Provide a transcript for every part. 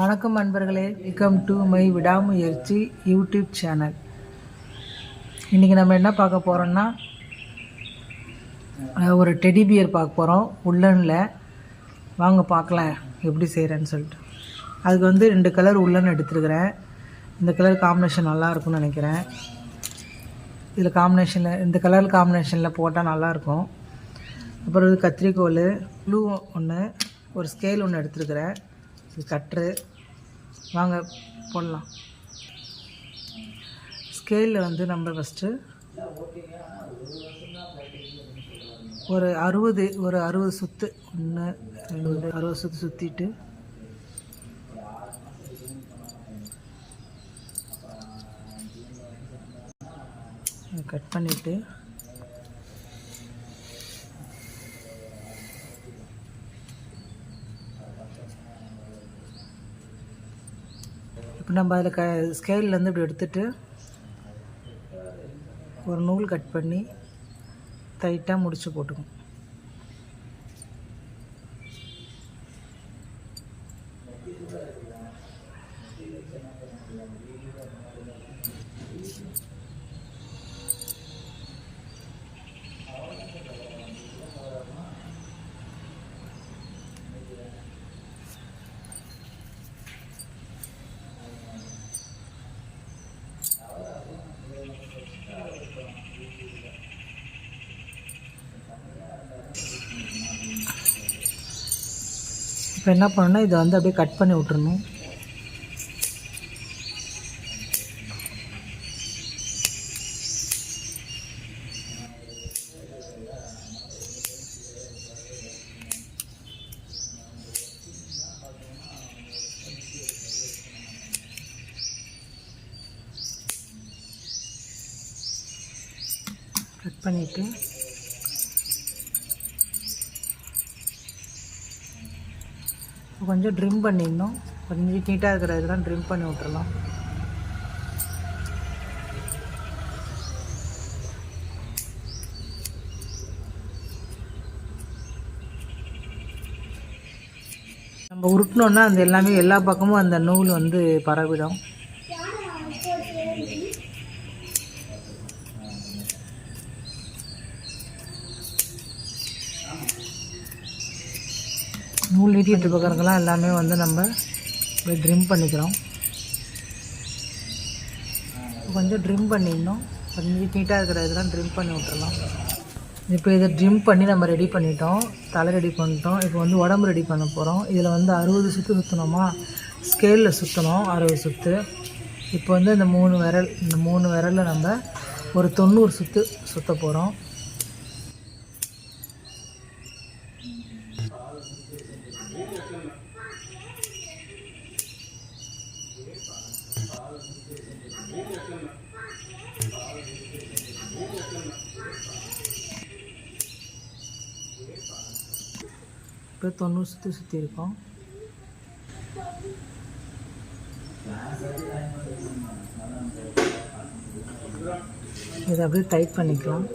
வணக்கம் நண்பர்களே, welcome to my விடாமுயற்சி யூடியூப் சேனல். இன்றைக்கி நம்ம என்ன பார்க்க போகிறோம்னா, ஒரு டெடி பியர் பார்க்க போகிறோம் உள்ளனில். வாங்க பார்க்கலாம் எப்படி செய்கிறேன்னு சொல்லிட்டு. அதுக்கு 2 கலர் உள்ளன் எடுத்துருக்கிறேன். இந்த கலர் காம்பினேஷன் நல்லா இருக்கும்னு நினைக்கிறேன். இதில் காம்பினேஷனில் இந்த கலர் காம்பினேஷனில் போட்டால் நல்லாயிருக்கும். அப்புறம் இது கத்திரிக்கோல், ப்ளூ ஒன்று, ஒரு ஸ்கேல் ஒன்று எடுத்துருக்கிறேன். இது கட்ரு. வாங்க போடலாம். ஸ்கேலில் நம்ம ஃபஸ்ட்டு ஒரு 60 சுற்று, 1 2 60 சுற்று சுற்றிட்டு கட் பண்ணிவிட்டு இப்போ நம்ம அதில் ஸ்கேல்லேருந்து இப்படி எடுத்துகிட்டு ஒரு நூல் கட் பண்ணி டைட்டாக முடிச்சு போட்டுக்கணும். இப்போ என்ன பண்ணணும்னா, இதை அப்படியே கட் பண்ணி விட்டுறணும். கட் பண்ணிவிட்டு கொஞ்சம் ட்ரிம் பண்ணிடணும். கொஞ்சம் நீட்டாக இருக்கிற இதெல்லாம் ட்ரிம் பண்ணி விட்டுறலாம். நம்ம உருட்டினோன்னா அந்த எல்லா பக்கமும் அந்த நூல் பரவிடும். நூல் நீட்டிட்டு பக்கறதுக்கெல்லாம் எல்லாமே நம்ம ட்ரிம் பண்ணிக்கிறோம். கொஞ்சம் ட்ரிம் பண்ணிடணும். கொஞ்சம் நீட்டாக இருக்கிற இதெல்லாம் ட்ரிம் பண்ணி விட்டுறலாம். இப்போ இதை ட்ரிம் பண்ணி நம்ம ரெடி பண்ணிட்டோம். தலை ரெடி பண்ணிட்டோம். இப்போ உடம்பு ரெடி பண்ண போகிறோம். இதில் 60 சுற்று சுற்றணுமா, ஸ்கேலில் சுற்றணும் 60 சுற்று. இப்போ இந்த 3 விரலில் நம்ம ஒரு 90 சுற்று சுற்ற போகிறோம். இப்போ 90 சுற்றி சுற்றி இருக்கோம். இதை அப்படியே டைட் பண்ணிக்கலாம்.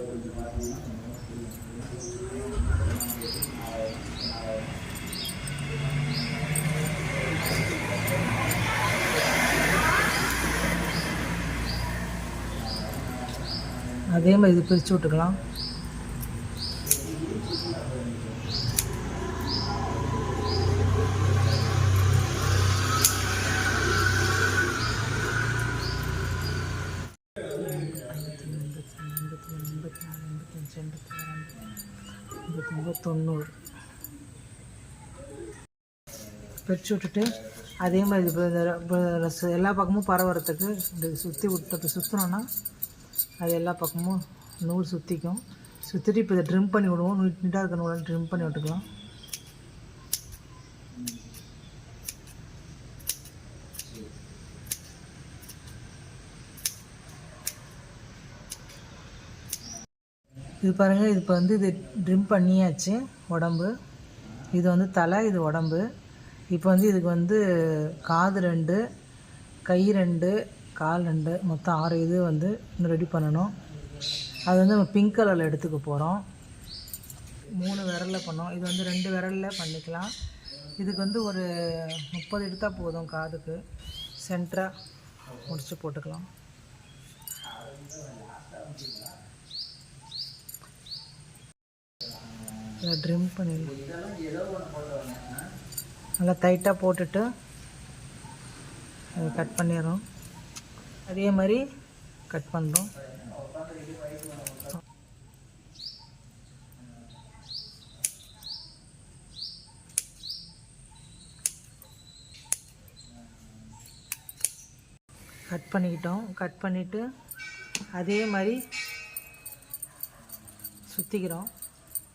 அதே மாதிரி இது பிரித்து விட்டுக்கலாம். பிரித்து விட்டுட்டு அதே மாதிரி எல்லா பக்கமும் பரவறதுக்கு சுற்றி விட்டு சுற்றினோன்னா அது எல்லா பக்கமும் நூல் சுற்றிக்கும். சுற்றிட்டு இப்போ இதை ட்ரிம் பண்ணி விடுவோம். நீட்டாக இருக்க நூலை ட்ரிம் பண்ணி விட்டுக்கலாம். இது பாருங்கள், இது இப்போ இது ட்ரிம் பண்ணியாச்சு. உடம்பு இது தலை, இது உடம்பு. இப்போ இதுக்கு காது 2, கை 2, கால் 2, மொத்தம் 6 இது இன்னும் ரெடி பண்ணணும். அது நம்ம பிங்க் கலரில் எடுத்துக்க போகிறோம். 3 விரலில் பண்ணோம். இது 2 விரலில் பண்ணிக்கலாம். இதுக்கு வந்து ஒரு 30 எடுத்தால் போதும். காதுக்கு சென்டராக முடிச்சு போட்டுக்கலாம். இதை ட்ரிம் பண்ணிடலாம். நல்லா டைட்டாக போட்டுட்டு அதை கட் பண்ணிடுறோம். அதே மாதிரி கட் பண்ணுறோம். கட் பண்ணிக்கிட்டோம். கட் பண்ணிவிட்டு அதே மாதிரி சுற்றிக்கிறோம்.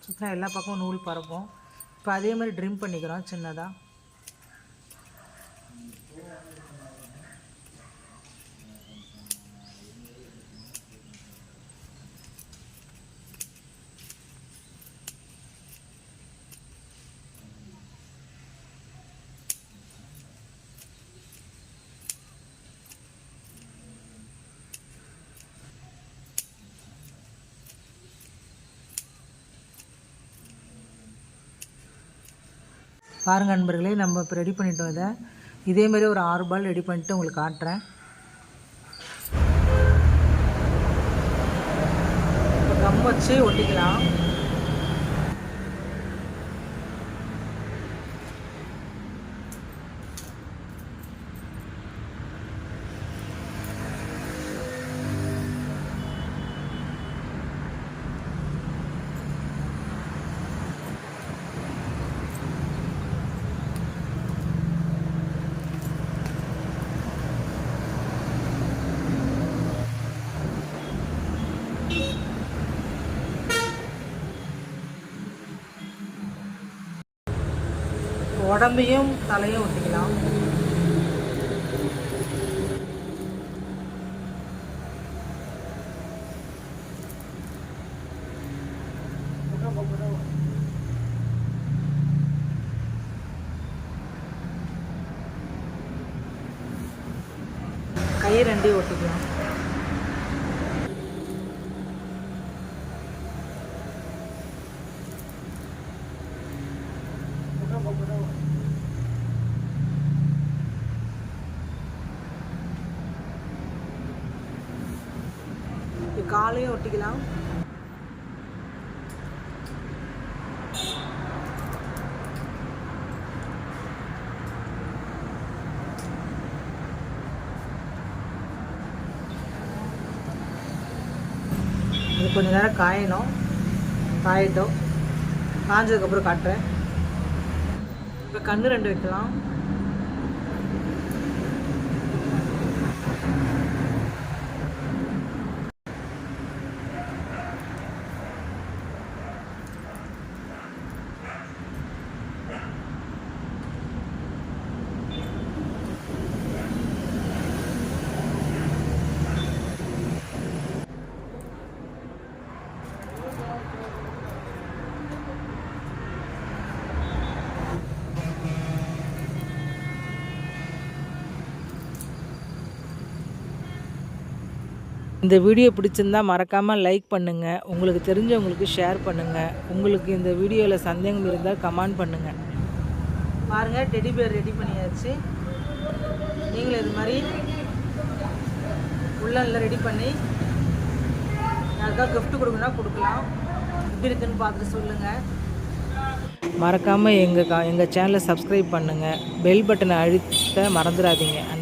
சுற்றினா எல்லா பக்கமும் நூல் பரப்போம். இப்போ அதே மாதிரி ட்ரிம் பண்ணிக்கிறோம் சின்னதாக. பாருங்கள் நண்பர்களே, நம்ம இப்போ ரெடி பண்ணிட்டோம். இதேமாரி ஒரு 6 பால் ரெடி பண்ணிவிட்டு உங்களுக்கு காட்டுறேன். இப்போ கம் வச்சு ஒட்டிக்கலாம். உடம்பையும் தலையும் ஒட்டிக்கலாம். கையை 2 ஒட்டிக்கலாம். காலையும் ஒட்டிக்கலாம். இது கொஞ்ச நேரம் காயணும். காயட்டும். காஞ்சதுக்கப்புறம் காட்டுறேன். இப்போ கண்ணு 2 வைக்கலாம். இந்த வீடியோ பிடிச்சிருந்தா மறக்காமல் லைக் பண்ணுங்கள். உங்களுக்கு தெரிஞ்சவங்களுக்கு ஷேர் பண்ணுங்கள். உங்களுக்கு இந்த வீடியோவில் சந்தேகம் இருந்தால் கமெண்ட் பண்ணுங்கள். பாருங்கள், டெடி பேர் ரெடி பண்ணியாச்சு. நீங்களும் இது மாதிரி உள்ளன்ல ரெடி பண்ணி யாருக்காவது கிஃப்ட் கொடுக்கணும்னா கொடுக்கலாம். எப்படி இருக்குன்னு பார்த்துட்டு சொல்லுங்கள். மறக்காமல் எங்கள் சேனலை சப்ஸ்கிரைப் பண்ணுங்கள். பெல் பட்டனை அழுத்த மறந்துடாதீங்க.